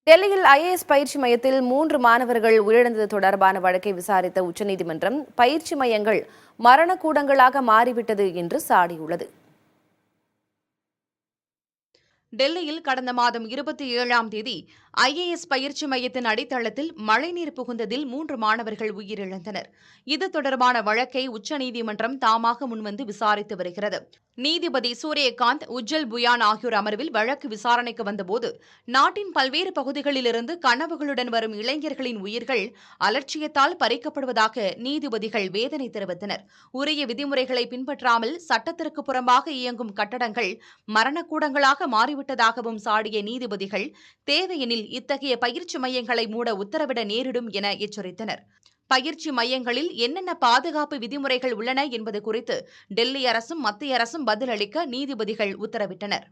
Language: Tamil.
டெல்லியில் ஐஏஎஸ் பயிற்சி மையத்தில் 3 மாணவர்கள் உயிரிழந்தது தொடர்பான வழக்கை விசாரித்த உச்சநீதிமன்றம் பயிற்சி மையங்கள் மரணக்கூடங்களாக மாறிவிட்டது என்று சாடியுள்ளது. டெல்லியில் கடந்த மாதம் 27ஆம் தேதி ஐஏஎஸ் பயிற்சி மையத்தின் அடித்தளத்தில் மழைநீர் புகுந்ததில் 3 மாணவர்கள் உயிரிழந்தனர். இது தொடர்பான வழக்கை உச்சநீதிமன்றம் தாமாக முன்வந்து விசாரித்து வருகிறது. நீதிபதி சூரியகாந்த், உஜ்ஜல் புயான் ஆகியோர் அமர்வில் வழக்கு விசாரணைக்கு வந்தபோது, நாட்டின் பல்வேறு பகுதிகளிலிருந்து கனவுகளுடன் வரும் இளைஞர்களின் உயிர்கள் அலட்சியத்தால் பறிக்கப்படுவதாக நீதிபதிகள் வேதனை தெரிவித்தனர். உரிய விதிமுறைகளை பின்பற்றாமல் சட்டத்திற்கு புறம்பாக இயங்கும் கட்டடங்கள் மரணக்கூடங்களாக மாறிவிட்டதாகவும் சாடிய நீதிபதிகள், தேவையெனில் இத்தகைய பயிற்சி மையங்களை மூட உத்தரவிட நேரிடும் என எச்சரித்தனர். பயிற்சி மையங்களில் என்னென்ன பாதுகாப்பு விதிமுறைகள் உள்ளன என்பது குறித்து டெல்லி அரசும் மத்திய அரசும் பதிலளிக்க நீதிபதிகள் உத்தரவிட்டனர்.